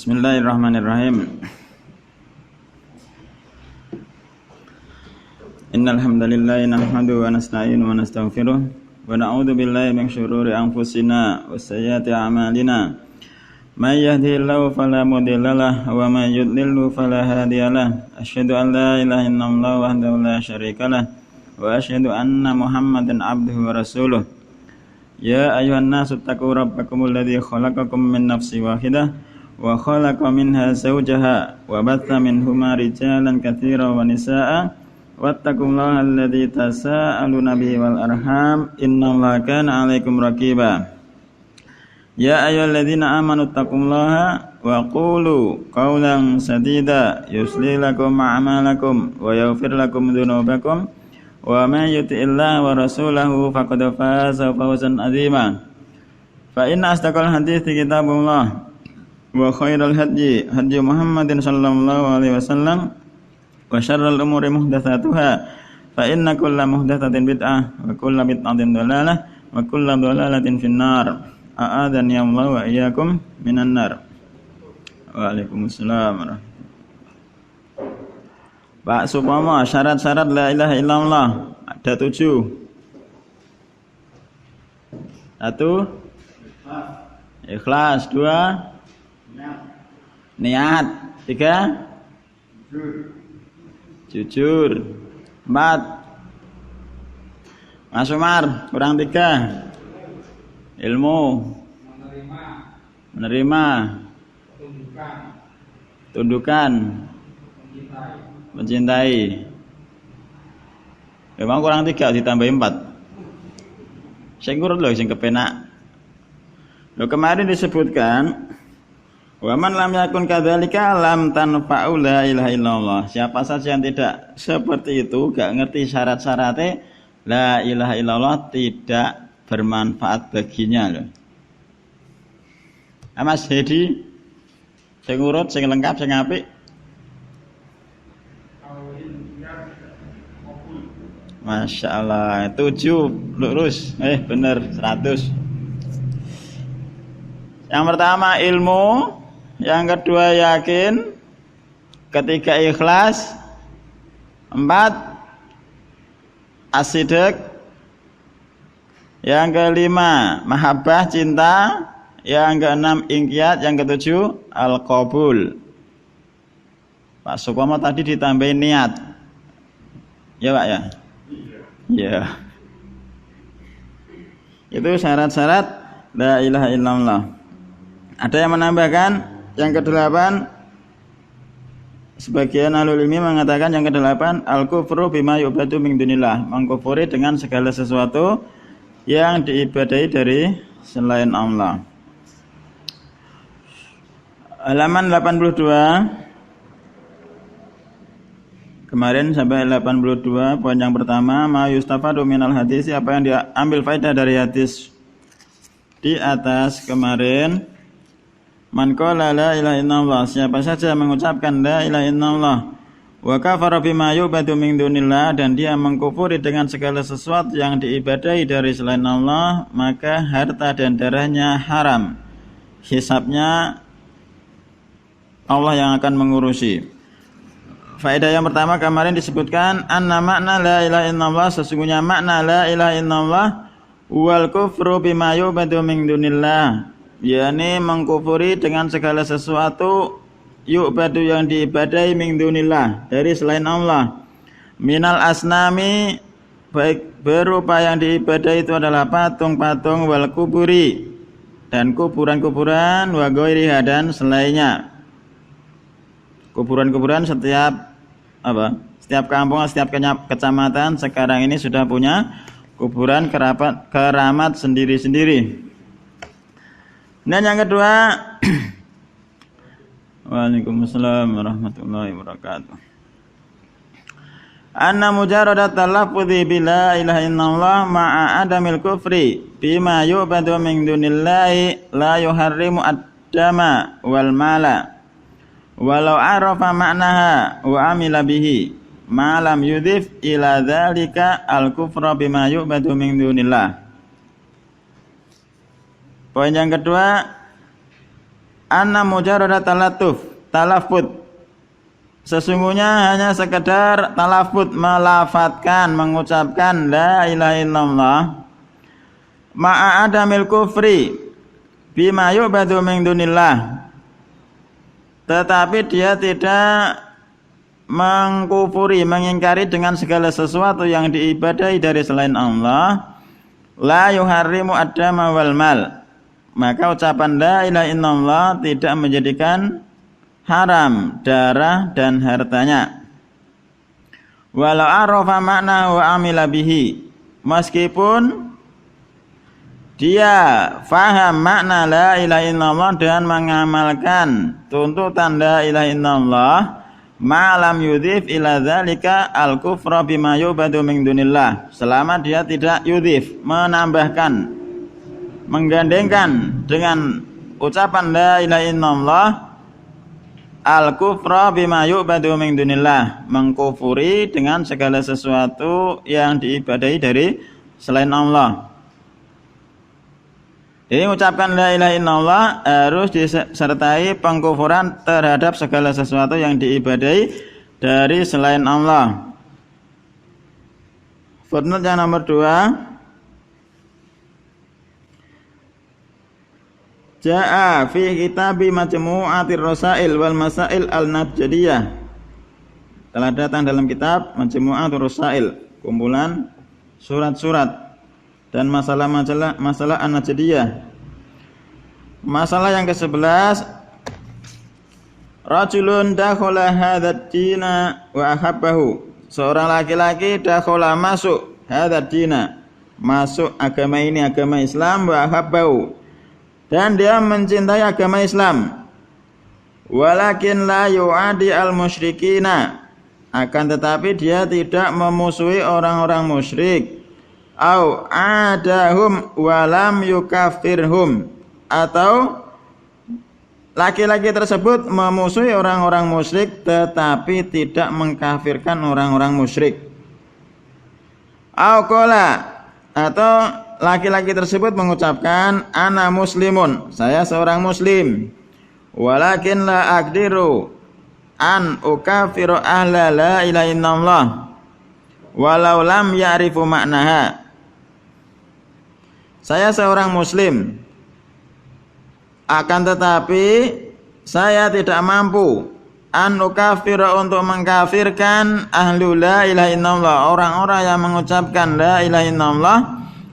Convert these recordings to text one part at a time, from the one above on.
Bismillahirrahmanirrahim. Innal hamdalillah nahmaduhu wa nasta'inuhu wa nastaghfiruh wa na'udzu billahi min shururi anfusina wa sayyiati a'malina. May yahdihillahu fala mudhillalah wa may yudlilhu fala hadiyalah. Asyhadu an la ilaha illallah wahdahu la syarikalah wa asyhadu anna Muhammadan abduhu wa rasuluh. Ya ayyuhan nasu taqu rabbakumul ladzi khalaqakum min nafsin wahidah wa khalaqa minha zawjaha wa batha minhuma rijalan katsiran wa nisaa'a wattaqullaha alladzi tasaaluna bihi wal arham innallaha kana 'alaikum raqiba. Ya ayyuhalladzina amanu taqullaha wa qulu qawlan sadida yuslih lakum a'malakum wa yaghfir lakum dzunubakum wa may yuti'illaha wa rasulahu faqad faza fawzan 'azima. Fa inna asdaqal hadithi kitabullah wa khairal hadyi hadyu Muhammadin sallallahu alaihi wasallam wa syarrul umuri muhdatsatuha fa inna kulla muhdatsatin bid'ah wa kulla bid'atin dhalalah wa kulla dhalalatin finnar. A'adzani Allah wa iyyakum minan nar. Waalaikumsalam. Pak Supomo, syarat-syarat la ilaha illallah ada 7. 1 ikhlas, 2 niat, 3 jujur, 4 Mas Umar kurang 3 ilmu, menerima, tundukan, mencintai. Memang kurang 3 ditambahi 4. Sing ngurut lho sing kepenak. Lho kemarin disebutkan wa man lam yakun kadzalika lam tanfa'u la ilaha illallah. Siapa saja yang tidak seperti itu, gak ngerti syarat-syaratnya, la ilaha illallah tidak bermanfaat baginya loh. Mas Hedi sing urut, sing lengkap, sing apik. Masya Allah, 7 lurus, bener 100. Yang pertama ilmu, yang kedua yakin, ketiga ikhlas, 4 as-sidq, yang kelima mahabbah cinta, yang keenam ingkiyat, yang ketujuh al-qabul. Pak Sukomo tadi ditambahin niat. Ya Pak ya? Ya. Itu syarat-syarat la ilaha illallah. Ada yang menambahkan yang ke-8, sebagian ahlul ilmi mengatakan yang ke-8 al-kufru bima yu'badu min dunillah, mengkufuri dengan segala sesuatu yang diibadahi dari selain Allah. Halaman 82. Kemarin sampai 82, poin yang pertama, ma yustafadu minal hadis, apa yang diambil faedah dari hadis di atas kemarin. Man qala la ilaha illallah, siapa saja mengucapkan la ilaha illallah, wa kafara bima yu'badu min dunillah, dan dia mengkufuri dengan segala sesuatu yang diibadahi dari selain Allah, maka harta dan darahnya haram. Hisabnya Allah yang akan mengurusi. Faedah yang pertama kemarin disebutkan anna makna la ilaha illallah, sesungguhnya makna la ilaha illallah wal kufru bima yu'badu min dunillah, yakni mengkufuri dengan segala sesuatu yu'badu yang diibadahi min dunillah, dari selain Allah, minal asnami, baik berupa yang diibadahi itu adalah patung-patung, wal kuburi, dan kuburan-kuburan, wa ghairiha, dan selainnya. Kuburan-kuburan setiap kampung, setiap kecamatan sekarang ini sudah punya kuburan keramat sendiri-sendiri. Dan yang kedua, waalaikumsalam warahmatullahi wabarakatuh, anna mujarradat talaffuzi bila ilaha illallah ma'a adamil kufri bima yu'badu min dunillahi la yuharrimu ad-dama wal mala walau arafa ma'naha wa amila bihi ma lam yudhif ila dzalika al-kufra bima yu'badu min dunillah. Poin yang kedua, anna mujarrad talafut, sesungguhnya hanya sekedar talafut, melafatkan, mengucapkan la ilaha illallah, ma'a adamil kufri bima yu'badu min dunillah, tetapi dia tidak mengkufuri, mengingkari dengan segala sesuatu yang diibadahi dari selain Allah, la yuharrimu ad-dama wal mal, maka ucapan la ilaha illallah tidak menjadikan haram darah dan hartanya. Walau arafa makna wa amila bihi, meskipun dia faham makna la ilaha illallah dan mengamalkan tuntutan la ilaha illallah, ma'lam yudhif ila dzalika al-kufra bima yubadu min dunillah, selama dia tidak yudhif, menambahkan, menggandengkan dengan ucapan la ilaha illallah al-kufra bima yu'badu min dunillah, mengkufuri dengan segala sesuatu yang diibadahi dari selain Allah. Jadi mengucapkan la ilaha illallah harus disertai pengkufuran terhadap segala sesuatu yang diibadahi dari selain Allah. Footnote yang nomor 2, Ja'a fi kitabi majmu'atir rasail wal masail al-najdiyah, telah datang dalam kitab Majmu'atur Rasail, kumpulan surat-surat dan masalah an-najdiyah. Masalah yang ke-11, rajulun dakhala hadzal dina wa ahabbahu, seorang laki-laki dakhala masuk hadzal dina, masuk agama ini, agama Islam, wa ahabbahu, dan dia mencintai agama Islam, walakin la yu'adi al-musyrikina, akan tetapi dia tidak memusuhi orang-orang musyrik, au adahum walam yukafirhum, atau laki-laki tersebut memusuhi orang-orang musyrik tetapi tidak mengkafirkan orang-orang musyrik. Au qala, atau laki-laki tersebut mengucapkan ana muslimun, saya seorang muslim, walakin la aqdiru an ukafiru ahla la ilaha illallah walau lam ya'rifu maknaha, saya seorang muslim, akan tetapi saya tidak mampu an ukafira, untuk mengkafirkan ahlu la ilaha illallah, orang-orang yang mengucapkan la ilaha illallah,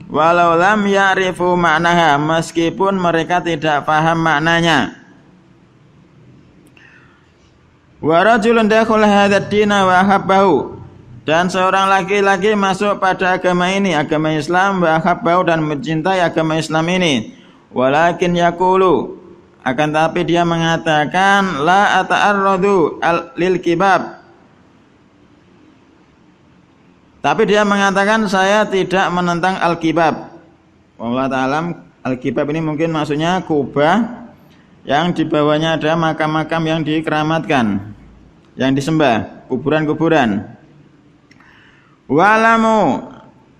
walau lam ya'rifu maknaha, meskipun mereka tidak paham maknanya. Wa rajulun dakhala hadzal dina wa ahabbahu, dan seorang laki-laki masuk pada agama ini, agama Islam, wa ahabbahu, dan mencintai agama Islam ini, walakin yaqulu, akan tapi dia mengatakan la ata'arradu lil kibab, tapi dia mengatakan saya tidak menentang al-kibab. Wallahu ta'ala, al-kibab ini mungkin maksudnya kubah yang di bawahnya ada makam-makam yang dikeramatkan, yang disembah, kuburan-kuburan. Walamu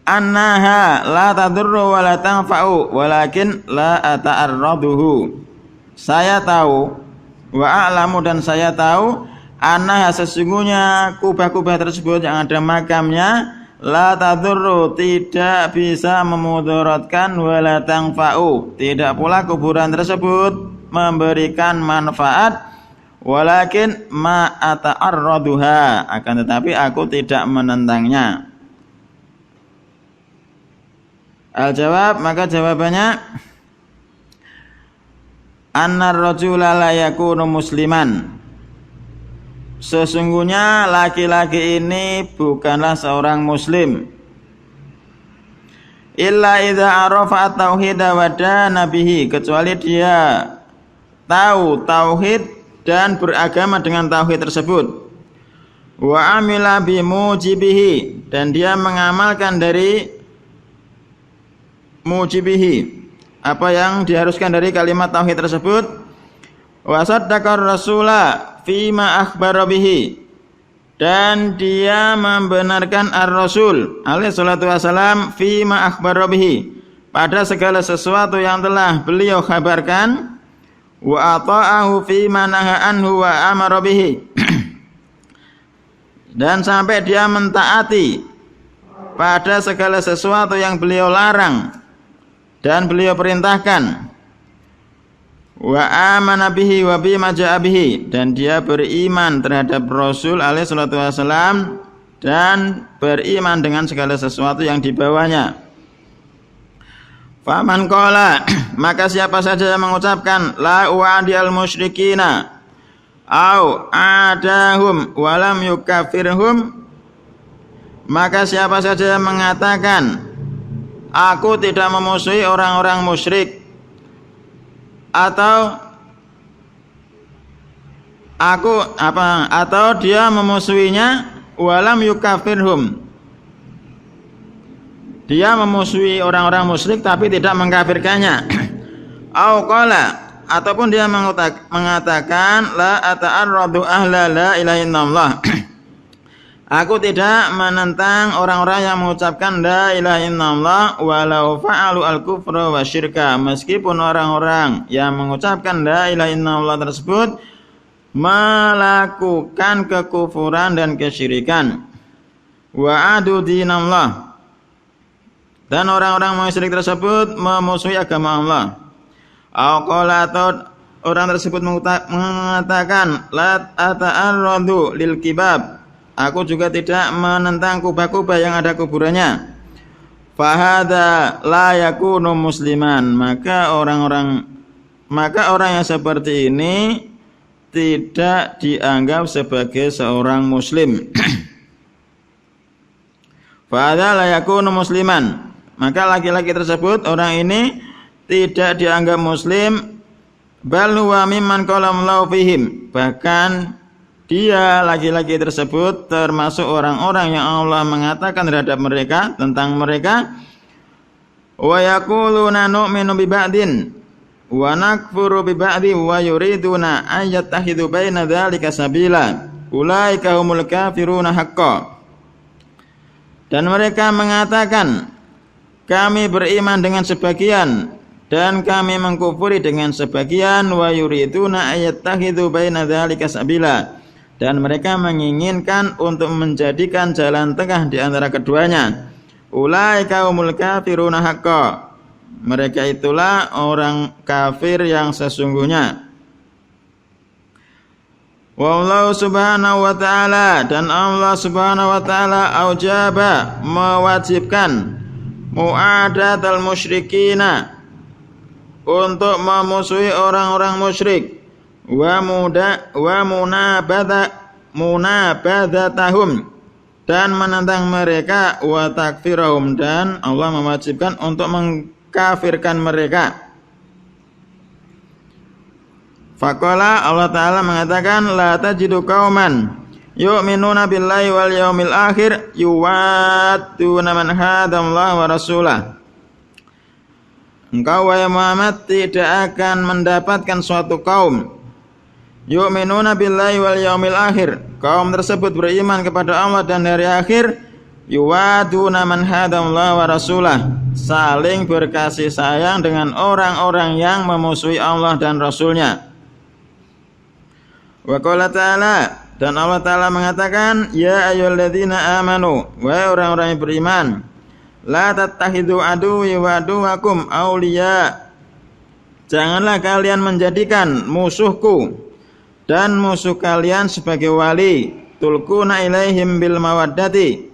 annaha la tadurru wa la tanfa'u walakin la ata'arraduhu, saya tahu, wa a'lamu, dan saya tahu, annaha, sesungguhnya kubah-kubah tersebut yang ada makamnya, la tadurru, tidak bisa memudaratkan, wa la tanfa'u, tidak pula kuburan tersebut memberikan manfaat, walakin ma ata'arraduha, akan tetapi aku tidak menentangnya. Al-jawab, maka jawabannya annar rajula la yakunu musliman, sesungguhnya laki-laki ini bukanlah seorang muslim, illa idza arafa at-tauhid wa dana bihi, kecuali dia tahu tauhid dan beragama dengan tauhid tersebut, wa amila bi mujibihi, dan dia mengamalkan dari mujibihi, apa yang diharuskan dari kalimat tauhid tersebut, wa saddaqar rasula fima akhbara bihi, dan dia membenarkan ar-rasul alaihi salatu wasalam fima akhbara bihi, pada segala sesuatu yang telah beliau kabarkan, wa ata'ahu fi ma nahaa anhu wa amara bihi, dan sampai dia mentaati pada segala sesuatu yang beliau larang dan beliau perintahkan, wa amana bihi wa bima ja'a bihi, dan dia beriman terhadap Rasul alaihi salatu wasalam dan beriman dengan segala sesuatu yang dibawanya. Faman qala, maka siapa saja yang mengucapkan la u'adil musyrikina au adahum walam yukafirhum, maka siapa saja yang mengatakan aku tidak memusuhi orang-orang musyrik, atau dia memusuhinya walam yukafirhum, dia memusuhi orang-orang musyrik tapi tidak mengkafirkannya. Au qala, ataupun dia mengatakan la ata'arradu ahla la ilaha illallah, aku tidak menentang orang-orang yang mengucapkan la ilaha illallah walau fa'alu al-kufra wa syirka, meskipun orang-orang yang mengucapkan la ilaha illallah tersebut melakukan kekufuran dan kesyirikan. Wa adu dinallah, dan orang-orang musyrik tersebut memusuhi agama Allah. Aqala, atau orang tersebut mengatakan la ata'arradu lil kibab, aku juga tidak menentang kubah-kubah yang ada kuburannya. Fahada la yakunu musliman, maka orang yang seperti ini tidak dianggap sebagai seorang muslim. Fahada la yakunu musliman, maka laki-laki tersebut, orang ini tidak dianggap muslim. Bal huwa mimman qala Allahu fihim, bahkan dia, laki-laki tersebut, termasuk orang-orang yang Allah mengatakan terhadap mereka, tentang mereka, wa yaquluna nu'minu bi ba'din wa nakfuru bi ba'din wa yuriduna an yattakhidhu baina dzalika sabila ulaika humul kafiruna haqqan. Dan mereka mengatakan kami beriman dengan sebagian dan kami mengkufuri dengan sebagian, wa yuriduna an yattakhidhu baina dzalika sabila, dan mereka menginginkan untuk menjadikan jalan tengah di antara keduanya. Ulaika humul kafiruna haqqan, mereka itulah orang kafir yang sesungguhnya. Wallahu subhanahu wa ta'ala, dan Allah subhanahu wa ta'ala aujaba, mewajibkan mu'adatal musyrikina, untuk memusuhi orang-orang musyrik, wa munabadatahum, dan menentang mereka, wa takfirahum, dan Allah mewajibkan untuk mengkafirkan mereka. Faqala, Allah Ta'ala mengatakan la tajidu qauman yu'minuna billahi wal yaumil akhir yuwadduna man hadallaha wa rasulah. Engkau wahai Muhammad tidak akan mendapatkan suatu kaum yu'minuna billahi wal yaumil akhir, kaum tersebut beriman kepada Allah dan hari akhir, yuwaduna man hadallaha wa rasulah, saling berkasih sayang dengan orang-orang yang memusuhi Allah dan Rasulnya. Wa qala ta'ala, dan Allah Ta'ala mengatakan, ya ayyuhalladzina amanu, wahai orang-orang yang beriman, la tattakhidhu aduwwi wa aduwwakum awliya, janganlah kalian menjadikan musuhku dan musuh kalian sebagai wali. Tulquna ilaihim bil mawaddati,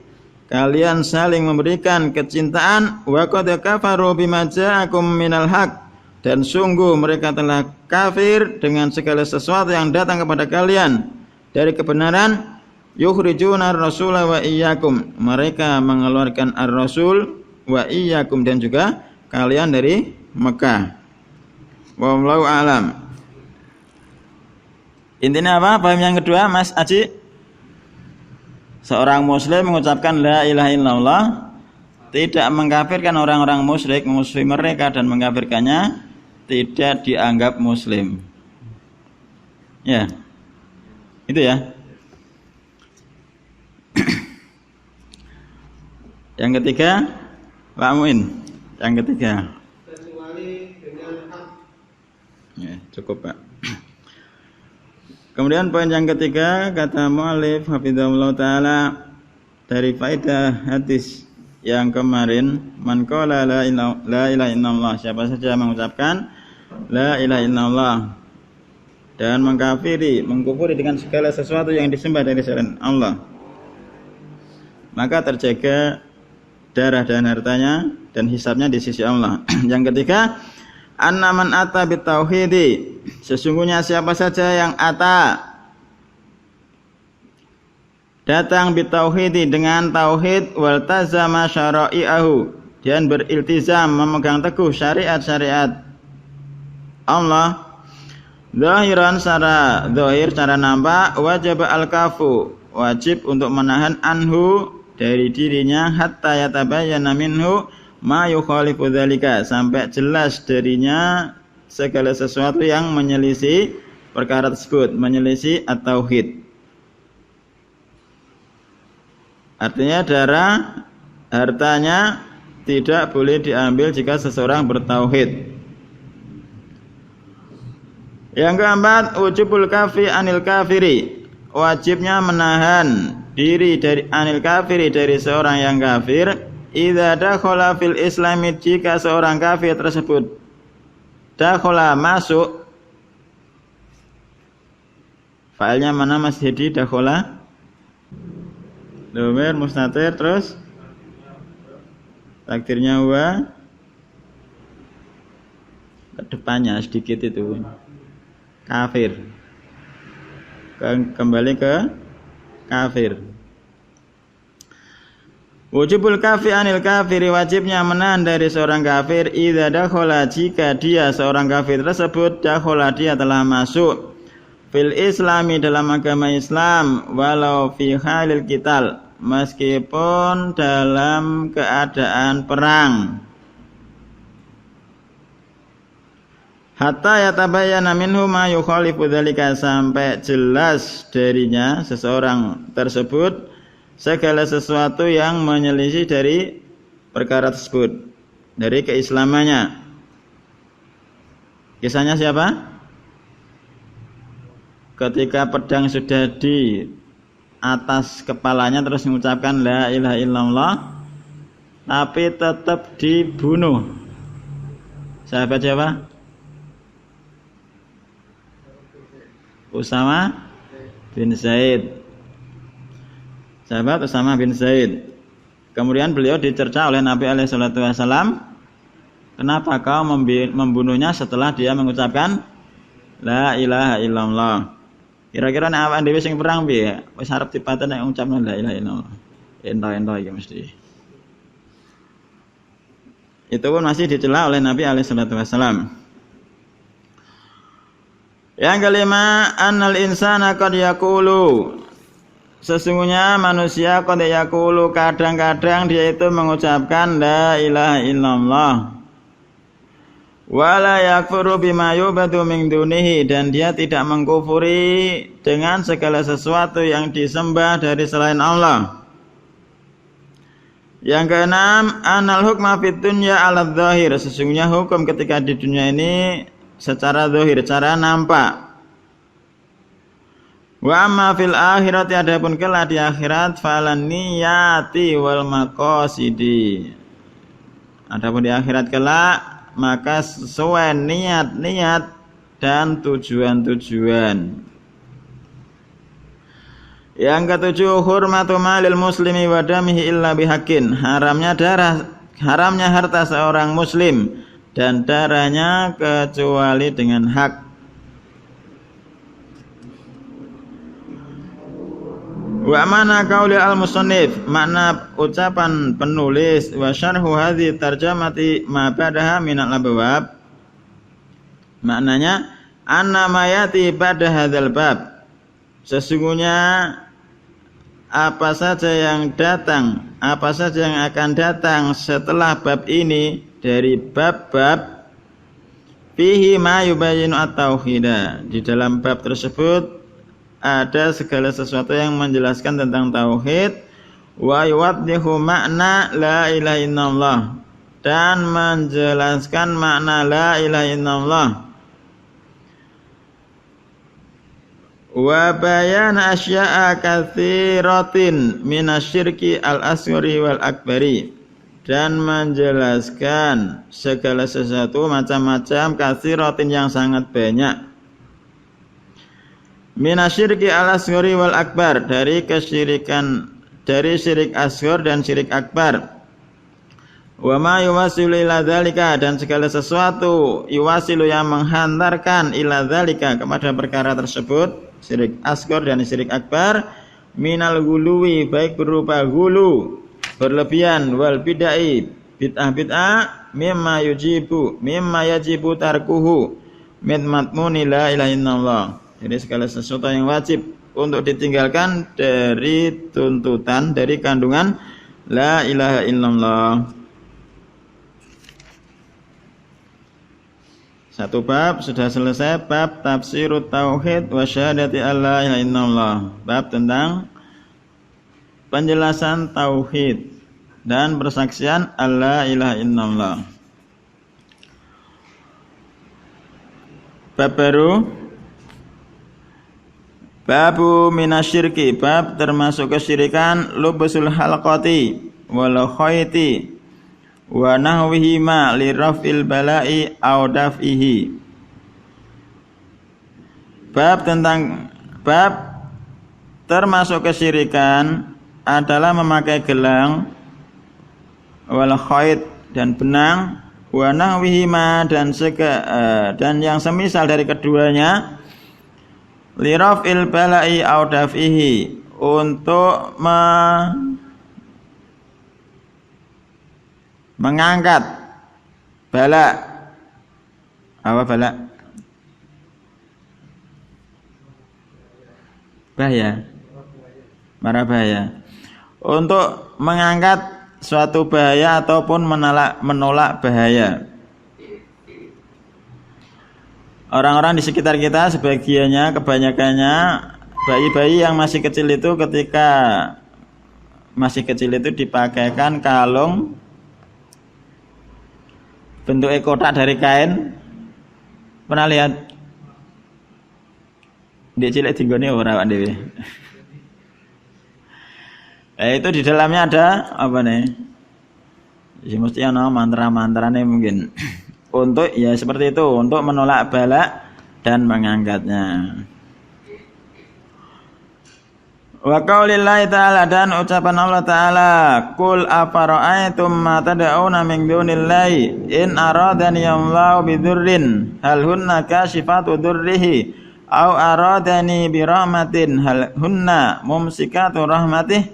kalian saling memberikan kecintaan. Wa qad kafaru bima ja'akum minal haq, dan sungguh mereka telah kafir dengan segala sesuatu yang datang kepada kalian dari kebenaran. Yukhrijuna ar-rasula wa iyyakum, mereka mengeluarkan ar-rasul wa iyyakum, dan juga kalian dari Mekah. Wallahu a'lam. Intinya apa? Paham yang kedua, Mas Aji? Seorang muslim mengucapkan la ilaha illallah, tidak mengkafirkan orang-orang musyrik, memusuhi mereka dan mengkafirkannya, tidak dianggap muslim. Ya. Itu ya. Yang ketiga, Pak Muin. Yang ketiga. Kecuali dengan hak. Ya, cukup. cukup Pak. Kemudian poin yang ketiga, kata mu'allif hafizahullah ta'ala, dari faedah hadis yang kemarin, man qala la ilaha illallah, siapa saja mengucapkan la ilaha illallah dan mengkufuri dengan segala sesuatu yang disembah dari selain Allah, maka terjaga darah dan hartanya dan hisabnya di sisi Allah. Yang ketiga, anna man ata bitauhidi, sesungguhnya siapa saja yang datang bitauhidi dengan tauhid, wal tazama syara'i'ahu, dan beriltizam memegang teguh syariat-syariat Allah, zahiran secara zahir, secara nampak, wajib al-kafu, wajib untuk menahan anhu dari dirinya, hatta yatabayyana minhu ma yukhalifu dzalika, sampai jelas darinya segala sesuatu yang menyelisih perkara tersebut, menyelisih at-tauhid. Artinya darah hartanya tidak boleh diambil jika seseorang bertauhid. Yang keempat, wujubul kafi anil kafiri, wajibnya menahan diri dari anil kafiri, dari seorang yang kafir, idza dakhala fil islami, jika seorang kafir tersebut dakhala masuk, failnya mana Mas Hedi? Dakhala dhamir mustatir, terus takdirnya wa ke depannya sedikit itu kafir, kembali ke kafir. Wujubul kafi anil kafiri, wajibnya menahan dari seorang kafir, idza dakhala, jika dia seorang kafir tersebut dakhala, dia telah masuk, fil islami, dalam agama Islam, walau fi halil qital, meskipun dalam keadaan perang, hatta yatabayyana minhu ma yukhalifu dzalika, sampai jelas darinya seseorang tersebut segala sesuatu yang menyelisih dari perkara tersebut, dari keislamannya. Kisahnya siapa? Ketika pedang sudah di atas kepalanya terus mengucapkan la ilaha illallah, tapi tetap dibunuh. Sahabat siapa? Usama bin Zaid. Sahabat Usama bin Zaid. Kemudian beliau dicerca oleh Nabi SAW, kenapa kau membunuhnya setelah dia mengucapkan la ilaha illallah? Kira-kira nek awake dhewe sing perang piye? Wis arep dipaten nek ngucapno la ilaha illallah. Ento-ento iki mesti. Itu pun masih dicela oleh Nabi SAW. Yang kelima, annal insana qad yaqulu, sesungguhnya manusia qad yaqulu, kadang-kadang dia itu mengucapkan la ilaha illallah, wala yakfuru bima yubadu min dunihi, dan dia tidak mengkufuri dengan segala sesuatu yang disembah dari selain Allah. Yang keenam, anal hukma fid dunya ala dzahir, sesungguhnya hukum ketika di dunia ini secara zahir, secara nampak. Wa amma fil akhirati, adapun kelak di akhirat, falan niyati wal maqasidi, adapun di akhirat kelak maka sesuai niat-niat dan tujuan-tujuan. Yang ketujuh, hurmatu malil muslimi wa damihi illa bihaqqin, haramnya harta seorang muslim dan darahnya kecuali dengan hak. Wa mana qauli al-musannif, makna ucapan penulis, wa syarhu hadhi tarjamati ma ba'daha minal abwab, maknanya anna mayati ba'da hadzal bab, sesungguhnya apa saja yang akan datang setelah bab ini dari bab-bab, fihi ma yubayyinu at-tauhida, di dalam bab tersebut ada segala sesuatu yang menjelaskan tentang tauhid, wa yuwaddihu makna la ilaha illallah, dan menjelaskan makna la ilaha illallah, wa bayana asya'a katsiratin minasyirki al-asghari wal akbari, dan menjelaskan segala sesuatu macam-macam katsiratin yang sangat banyak, minasyirki al-asghari wal akbar, dari kesyirikan, dari syirik asghar dan syirik akbar. Wa ma yuwasilu ila dzalika, dan segala sesuatu yuwasilu yang menghantarkan ila dzalika, kepada perkara tersebut, syirik asghar dan syirik akbar, minal guluwi, baik berupa gulu, berlebihan, wal bid'ah, bid'ah, mimma yajibu tarkuhu min matmuni la ilaha illallah. Jadi segala sesuatu yang wajib untuk ditinggalkan dari tuntutan, dari kandungan la ilaha illallah. Satu bab sudah selesai, bab tafsirut tauhid wa syahadati alla ilaha illallah. Bab tentang penjelasan tauhid dan persaksian alla ilaha illallah. Bab baru, babu minasyirki, bab termasuk kesyirikan, lubusul halqati wal khayti wa nahwihima li raf'il bala'i aw daf'ihi. Bab termasuk kesyirikan adalah memakai gelang, wal khayt, dan benang, wa nahwihima, dan yang semisal dari keduanya, li raf'il bala'i aw daf'ihi, untuk mengangkat bala. Apa bala? Bahaya, mara bahaya. Untuk mengangkat suatu bahaya ataupun menolak bahaya. Orang-orang di sekitar kita sebagiannya, kebanyakannya bayi-bayi yang masih kecil itu, ketika masih kecil itu dipakaikan kalung bentuknya kotak dari kain. Pernah lihat? Dia cilik tinggone ora awak dhewe. Itu di dalamnya ada apa nih? Ya mesti ana mantra-mantrane mungkin. Untuk ya seperti itu, untuk menolak bala dan mengangkatnya. Wa qaulillahi ta'ala, dan ucapan Allah Ta'ala, qul afara'aitum ma tad'una min dunillahi in aradani Allahu bidurrin hal hunna kashifatu durrihi aw aradani birahmatin hal hunna mumsikatu rahmatih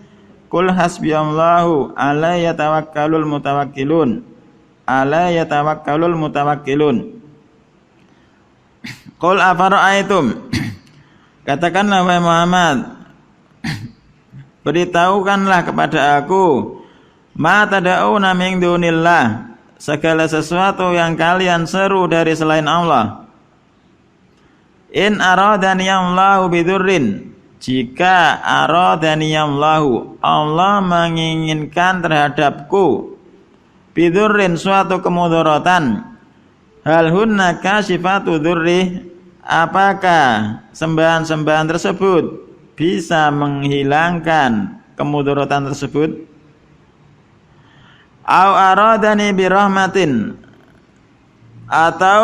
qul hasbiyallahu alayhi yatawakkalul mutawakkilun. Qul afara'aitum, katakanlah wahai Muhammad, beritahukanlah kepada aku, ma tad'una min dunillah, segala sesuatu yang kalian seru dari selain Allah. In aradani Allahu bidurrin, jika aradani Allahu, Allah menginginkan terhadapku, bidurrin, suatu kemudaratan, hal hunna kashifatu durri, apakah sembahan-sembahan tersebut bisa menghilangkan kemudaratan tersebut? Au aradani birahmatin, atau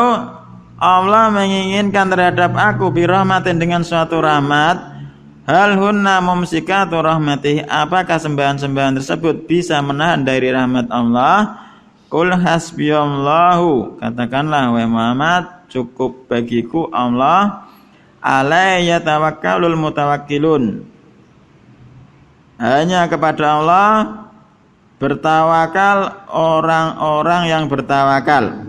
Allah menginginkan terhadap aku birahmatin, dengan suatu rahmat, hal hunna mumsikatu rahmatih, apakah sembahan-sembahan tersebut bisa menahan dari rahmat Allah? Qul hasbiyallahu, katakanlah wahai Muhammad, cukup bagiku Allah, alaihi yatawakkalul mutawakkilun, hanya kepada Allah bertawakal orang-orang yang bertawakal.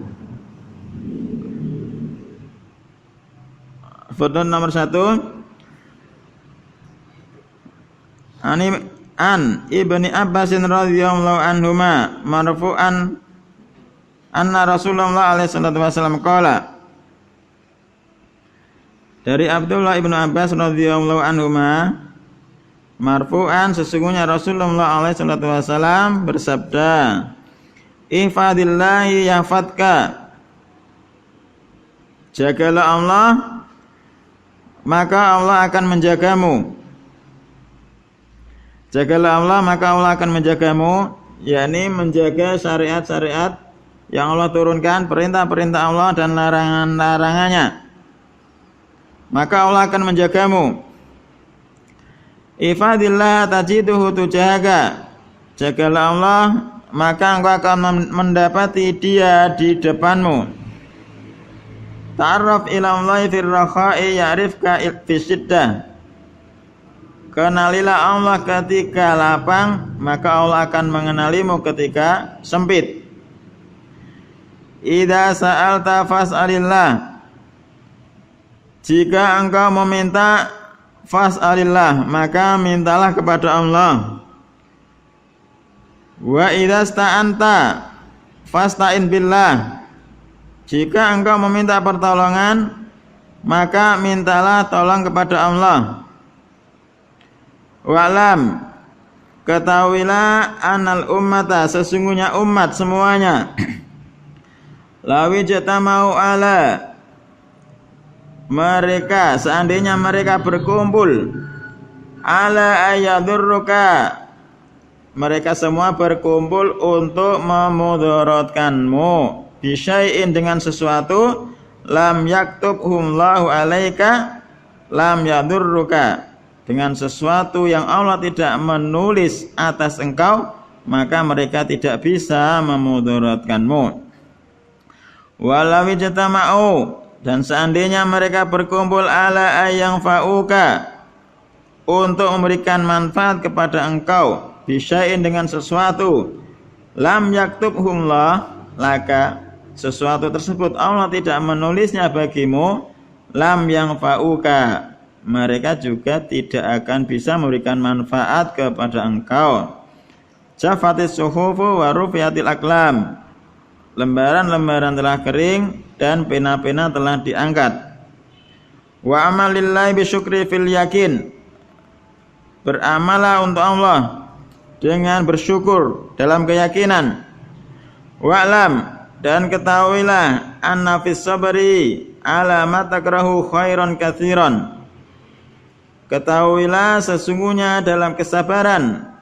Footnote nomor 1, an Ibni Abbasin radhiyallahu anhuma marfu'an anna Rasulullah alaihi salatu wasallam qala, dari Abdullah ibnu Abbas radhiyallahu anhuma marfu'an, sesungguhnya Rasulullah alaihi salatu wasallam bersabda, ihfadillahi yahfadka, jagalah Allah maka Allah akan menjagamu. Jagalah Allah, maka Allah akan menjagamu, yakni menjaga syariat-syariat yang Allah turunkan, perintah-perintah Allah dan larangan-larangannya. Maka Allah akan menjagamu. Ifadillah tajiduhu tujahaka. Jagalah Allah, maka engkau akan mendapati Dia di depanmu. Ta'arraf ila Allahi fir rakha'i ya'rifka fi syiddah. Kenalilah Allah ketika lapang, maka Allah akan mengenalimu ketika sempit. Idza sa'alta fas'alillah. Jika engkau meminta, fas'alillah, maka mintalah kepada Allah. Wa idza sta'anta fasta'in billah. Jika engkau meminta pertolongan, maka mintalah tolong kepada Allah. Wa'lam, ketahuilah anal ummata, sesungguhnya umat semuanya, lawi jatamau ala, mereka seandainya mereka berkumpul, ala ayadurruka, mereka semua berkumpul untuk memudaratkanmu, bisyai'in dengan sesuatu, lam yaktubhumullahu alaika, lam yadurruka, dengan sesuatu yang Allah tidak menulis atas engkau, maka mereka tidak bisa memudaratkanmu. Walau jatama'u, dan seandainya mereka berkumpul ala ayang fa'uka, untuk memberikan manfaat kepada engkau, bisyai'in dengan sesuatu, lam yaktubhumullah laka, sesuatu tersebut Allah tidak menulisnya bagimu, lam yang fa'uka, mereka juga tidak akan bisa memberikan manfaat kepada engkau. Jafatis suhufu wa rufiatil aklam, lembaran-lembaran telah kering dan pena-pena telah diangkat. Wa amalillahi bisyukri fil yakin, beramalah untuk Allah dengan bersyukur dalam keyakinan. Wa'lam, dan ketahuilah anna fis sabri ala ma takrahu khairan katsiran. Ketahuilah sesungguhnya dalam kesabaran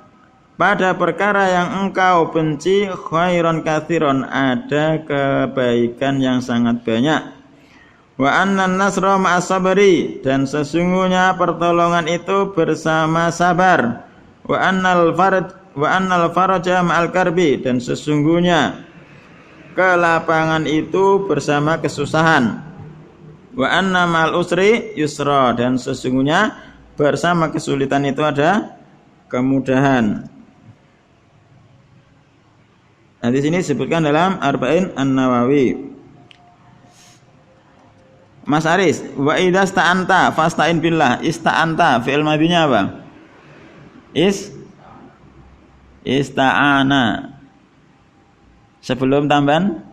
pada perkara yang engkau benci, khairan katsiran, ada kebaikan yang sangat banyak. Wa annan nasra ma'as sabri, dan sesungguhnya pertolongan itu bersama sabar. Wa annal faraja ma'al karbi, dan sesungguhnya kelapangan itu bersama kesusahan. Wa anna ma'al usri yusra, dan sesungguhnya bersama kesulitan itu ada kemudahan. Nah, di sini disebutkan dalam Arba'in An-Nawawi. Mas Aris, wa idza sta'anta fasta'in billah. Ista'anta fi'il madhinya apa? Ista'ana. Sebelum tambahan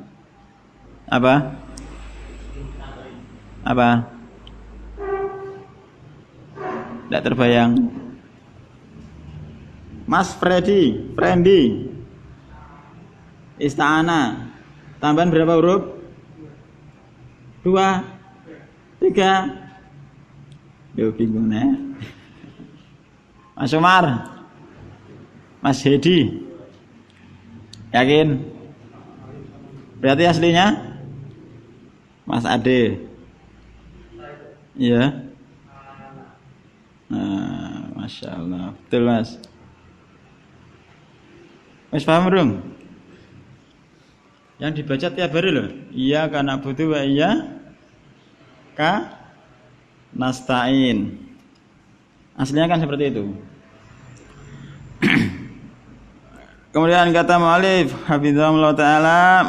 apa? Apa? Tidak terbayang. Mas Freddy Ista'ana, tambahan berapa huruf? 2, 3. Yo bingung ya. Mas Umar, Mas Hedi, yakin? Berarti aslinya Mas Ade. Iya. Nah, Masya Allah, betul Mas. Mas paham dong? Yang dibaca tiap hari loh. Iya karena butuh wa iya ka nasta'in. Aslinya kan seperti itu. Kemudian kata mu'alif hafizahullah ta'ala,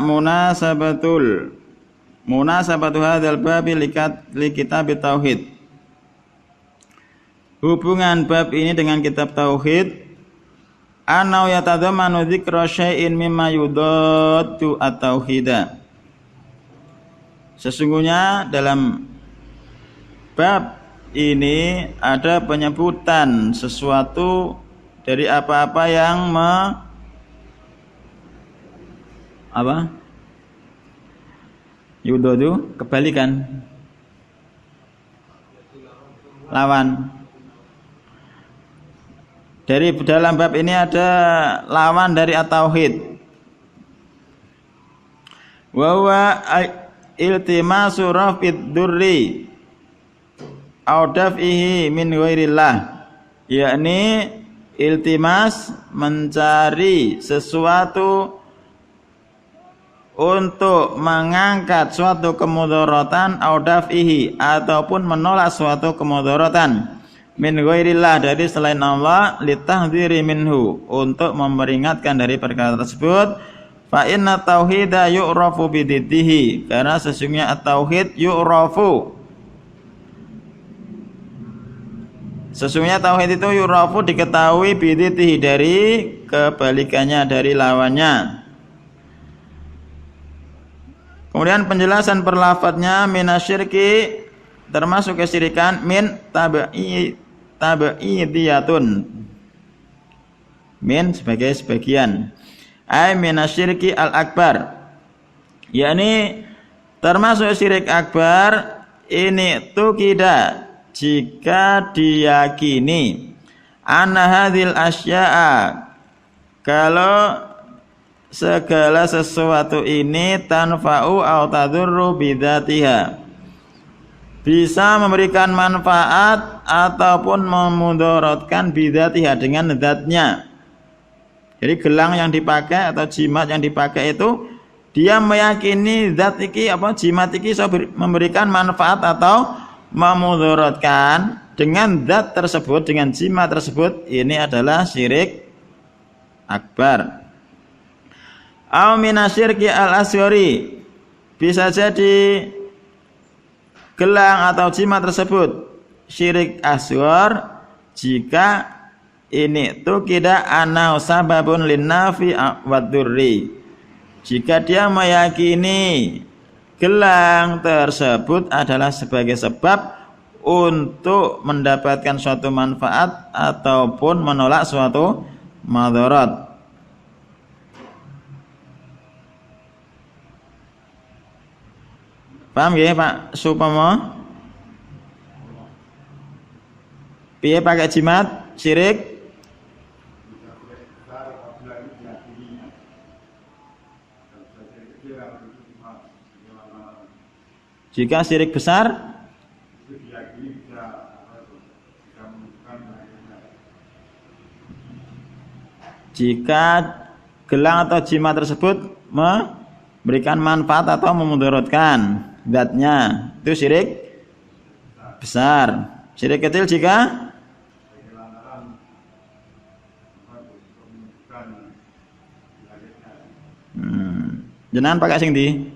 munasabatu hadzal babi li kitab tauhid. Hubungan bab ini dengan kitab tauhid, anau yatadhammanu dzikra syai'in mimma yudaddu at-tauhida. Sesungguhnya dalam bab ini ada penyebutan sesuatu dari apa-apa yang yudaddu, kebalikan. lawan. Dari dalam bab ini ada lawan dari at-tauhid. Wa huwa iltimasu rafid durri au daf'ihi min ghairillah, yakni iltimas mencari sesuatu untuk mengangkat suatu kemudaratan au daf'ihi ataupun menolak suatu kemudaratan min ghairillah dari selain Allah litahdziri minhu untuk memperingatkan dari perkara tersebut. Fa inna tauhida yu'rafu bididdihi, karena sesungguhnya at-tauhid yu'rafu, sesungguhnya tauhid itu yu'rafu diketahui bididdihi dari kebalikannya, dari lawannya. Kemudian penjelasan perlafadznya minasyirki termasuk kesyirikan min tabi'idiyatun, min sebagai sebagian, ay minasyirki al-akbar, yakni termasuk syirik akbar ini tukida jika diyakini anna hadhil asya'a, kalau segala sesuatu ini tanfa'u au tadurru bidzatiha, bisa memberikan manfaat ataupun memudaratkan bidzatiha dengan zatnya. Jadi gelang yang dipakai atau jimat yang dipakai itu dia meyakini zat iki jimat iki bisa memberikan manfaat atau memudaratkan dengan zat tersebut, dengan jimat tersebut. Ini adalah syirik akbar. Au minasyirki al-asghari, bisa jadi gelang atau jimat tersebut syirik asghar jika ini tukida anau sababun linnafi wadurri, jika dia meyakini gelang tersebut adalah sebagai sebab untuk mendapatkan suatu manfaat ataupun menolak suatu madarat. Paham ya Pak Supomo? Piye pakai jimat syirik? Jika syirik besar, jika gelang atau jimat tersebut memberikan manfaat atau memudaratkan zatnya, itu syirik besar. Syirik kecil jika jenengan pakai sing ndi?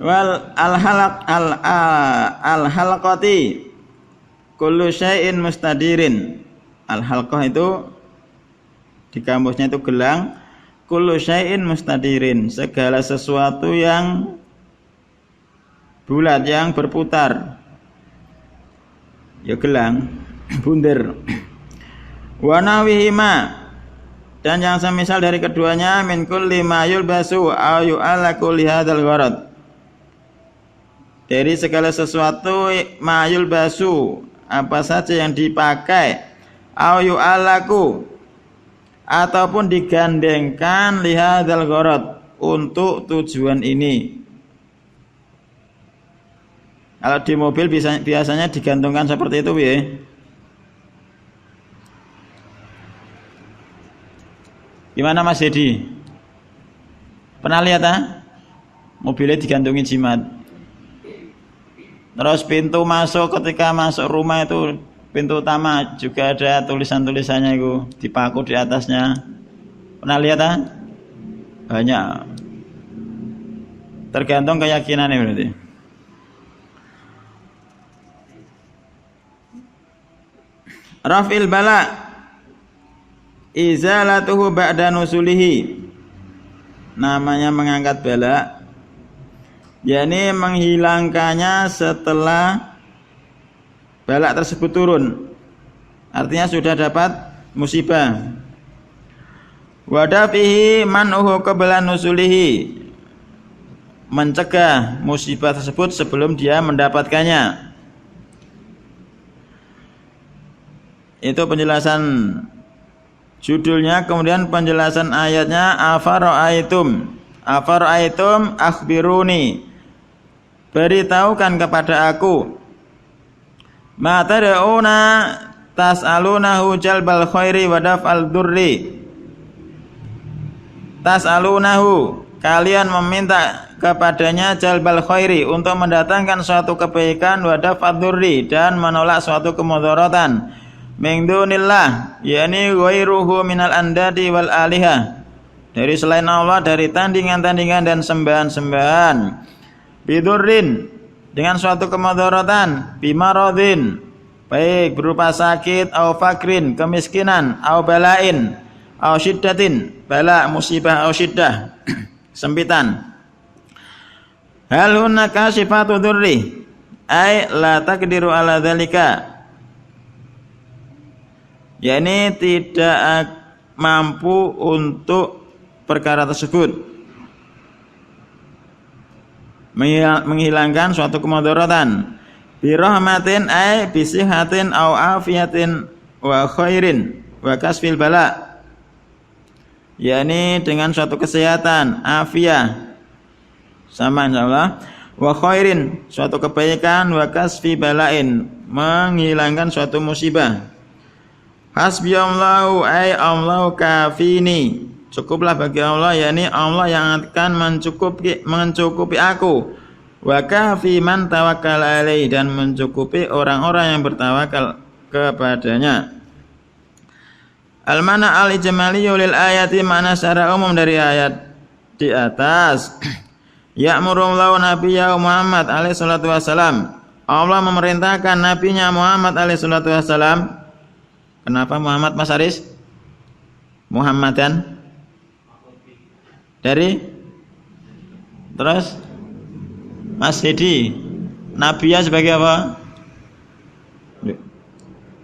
Wal al-halqati kullu syai'in mustadirin. Al-halqah itu di kamusnya itu gelang, kullu syai'in mustadirin, segala sesuatu yang bulat, yang berputar. Ya gelang, bunder. Wa nawihima, dan yang semisal dari keduanya, min kulli ma yulbasu aw yu'alaku li hadzal gharad, dari segala sesuatu mayul basu, apa saja yang dipakai, au yu'alaku, ataupun digandengkan lihadzal gharad, untuk tujuan ini. Kalau di mobil biasanya digantungkan seperti itu ya. Gimana Mas Hedi? Pernah lihat mobilnya digantungi jimat? Terus pintu masuk, ketika masuk rumah itu pintu utama juga ada tulisan-tulisannya itu dipaku di atasnya. Pernah lihat Banyak. Tergantung keyakinannya berarti. Raf'il bala izalatuhu ba'da nusulihi, namanya mengangkat bala, yakni menghilangkannya setelah balak tersebut turun, artinya sudah dapat musibah. Wa dafihi man'uhu qabla nusulihi, mencegah musibah tersebut sebelum dia mendapatkannya. Itu penjelasan judulnya. Kemudian penjelasan ayatnya, afara'aitum akhbiruni, beritahukan kepada aku, ma tad'una tas'alunahu jalbal khairi wa daf'al durri. Tas'alunahu, kalian meminta kepadanya jalbal khairi, untuk mendatangkan suatu kebaikan, wa daf'al durri, dan menolak suatu kemudaratan, min dunillah, yakni ghairuhu minal andadi wal alihah, dari selain Allah, dari tandingan-tandingan dan sembahan-sembahan. Bidurrin, dengan suatu kemudaratan, bimaradin, baik berupa sakit, au fakrin, kemiskinan, au balain, au syiddatin, bala, musibah, au syiddah, sempitan. Hal hunna kasifatu durri, ay la taqdiru ala dzalika, yakni tidak mampu untuk perkara tersebut, menghilangkan suatu kemudaratan. Birahmatin ay bisihatin au afiyatin wa khairin wa kasfil bala, yakni dengan suatu kesehatan, afiyah, sama insyaallah, wa khairin, suatu kebaikan, wa kasfi balain, menghilangkan suatu musibah. Hasbiyallahu ay Allahu kafini, cukuplah bagi Allah, yakni Allah yang akan mencukupi aku. Wa kafi man tawakkal alaihi, dan mencukupi orang-orang yang bertawakal kepadanya. Al-mana al-ijmaliyyu lil ayati, makna secara umum dari ayat di atas. Ya'murullahu nabiyyahu Muhammad alaihi salatu wassalam, Allah memerintahkan nabinya Muhammad alaihi salatu wassalam. Kenapa Muhammad, Mas Aris? Muhammadan dari terus Mas Hedi, Nabiya sebagai apa?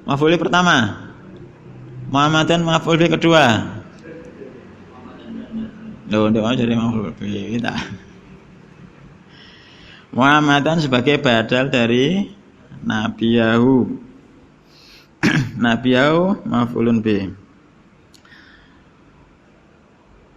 Maf'ul pertama, Muhammadan maf'ul kedua. Loh, dari maf'ul kita. Muhammadan sebagai badal dari Nabiyahu. Nabiyahu maf'ulun bih.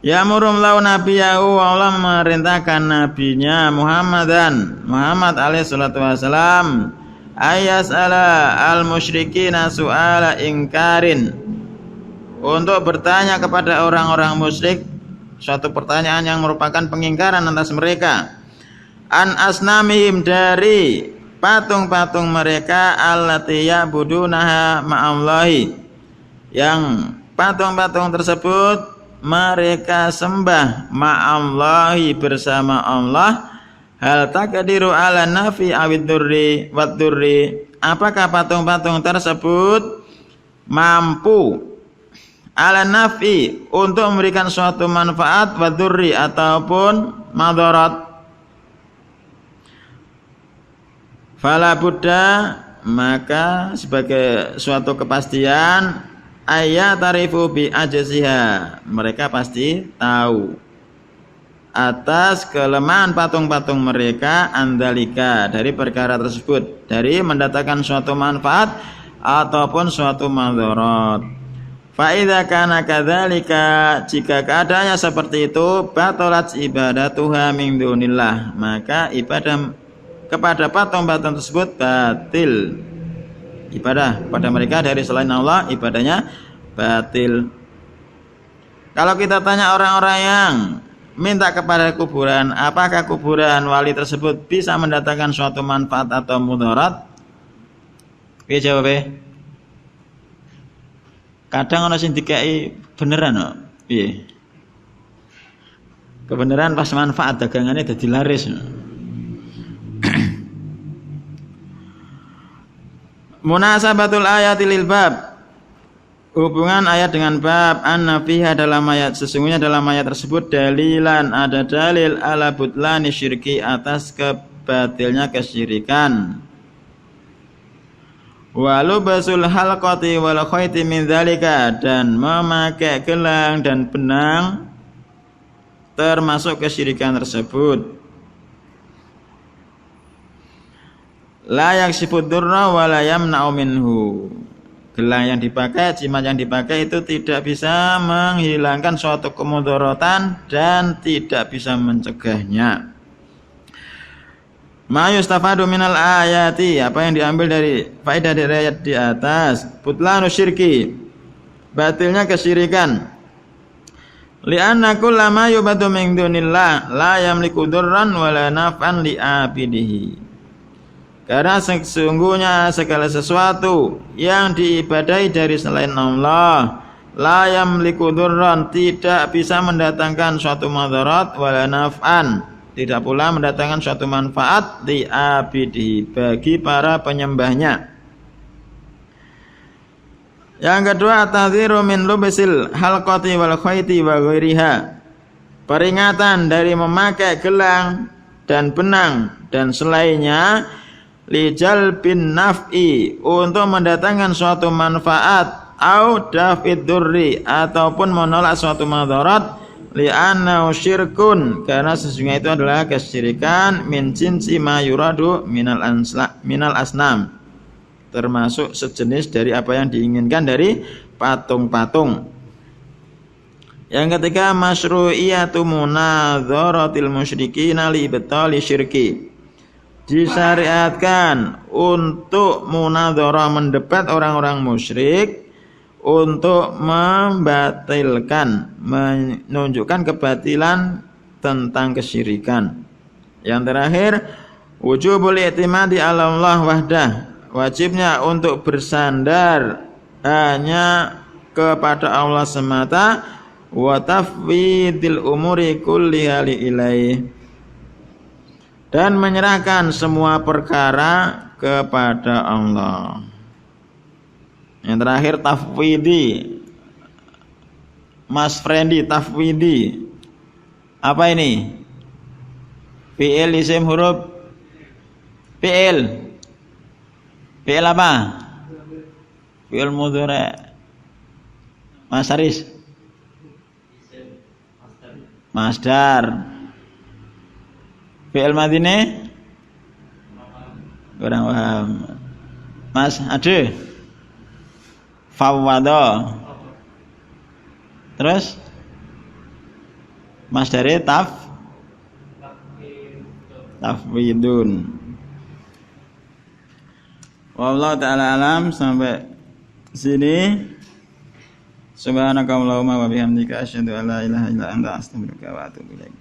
Ya murumlau nabiyahu, Allah memerintahkan nabinya Muhammad alaihi salatu wassalam, ayas'ala al-musyrikina su'ala ingkarin, untuk bertanya kepada orang-orang musyrik suatu pertanyaan yang merupakan pengingkaran atas mereka. An asnamihim, dari patung-patung mereka, allati ya'budunaha ma'allahi, yang patung-patung tersebut mereka sembah ma'allahi, bersama Allah. Hal taqdiru ala nafi awid durri wad durri, apakah patung-patung tersebut mampu ala nafi, untuk memberikan suatu manfaat, wad durri, ataupun madarat. Fala buddha, maka sebagai suatu kepastian, ayat tarifu bi ajziha, mereka pasti tahu atas kelemahan patung-patung mereka, andalika, dari perkara tersebut, dari mendatangkan suatu manfaat ataupun suatu madarat. Fa idza kana kadzalika, jika keadaannya seperti itu, batalat ibadatuha min dunillah, maka ibadah kepada patung-patung tersebut batil. Ibadah kepada mereka dari selain Allah, ibadahnya batil. Kalau kita tanya orang-orang yang minta kepada kuburan, apakah kuburan wali tersebut bisa mendatangkan suatu manfaat atau mudarat? Piye jawabe? Kadang ana sing dikai beneran kok. Piye? Kebenaran pas manfaat dagangannya dadi laris. Munasabatul ayati lil bab, hubungan ayat dengan bab. Anna fiha, dalam ayat, sesungguhnya dalam ayat tersebut, dalilan, ada dalil, ala butlani syirki, atas kebatilnya kesyirikan. Wa lubasul halqati wal khayti min dzalika, dan memakai gelang dan benang termasuk kesyirikan tersebut. La yaksifud durra wa la yamna'u minhu. Gelang yang dipakai, jimat yang dipakai itu tidak bisa menghilangkan suatu kemudaratan dan tidak bisa mencegahnya. Ma yustafadu minal ayati, apa yang diambil dari faedah dari ayat di atas. Butlanu syirki, batilnya kesyirikan. Li'anna kullama yubadu min dunillah la yamliku durran wala naf'an li'abidihi. Karena sesungguhnya segala sesuatu yang diibadahi dari selain Allah la yamliku durran, tidak bisa mendatangkan suatu madarat, wala naf'an, tidak pula mendatangkan suatu manfaat di abidi, bagi para penyembahnya. Yang kedua, tadziru min lubisil halqati wal khayti wa ghairiha, peringatan dari memakai gelang dan benang dan selainnya, lijal bin naf'i, untuk mendatangkan suatu manfaat, au daf'id durri, ataupun menolak suatu madarat, li'annahu syirkun, karena sesungguhnya itu adalah kesyirikan, min jinsi ma yuradu minal asnam, termasuk sejenis dari apa yang diinginkan dari patung-patung. Yang ketiga, masyru'iyatu munadzaratil musyrikina li ibtali syirki, disyariatkan untuk munadzarah, mendebat orang-orang musyrik untuk membatalkan, menunjukkan kebatilan tentang kesyirikan. Yang terakhir, wujubul i'timadi 'ala Allah wahdah, wajibnya untuk bersandar hanya kepada Allah semata, wa tafwidil umuri kulliha ilaih, dan menyerahkan semua perkara kepada Allah. Yang terakhir, tafwidi. Mas Frendi, tafwidi apa ini? Fi'il isim huruf fi'il. Fi'il apa? Fi'il mudhari'. Mas Haris, masdar. Fi'il madhi kurang paham. Mas Ade, fawwada. Terus Mas dari tafwidun. Wallahu ta'ala alam. Sampai sini. Subhanakallahumma wa bihamdika asyhadu an la ilaha illa anta astaghfiruka wa atubu ilaik.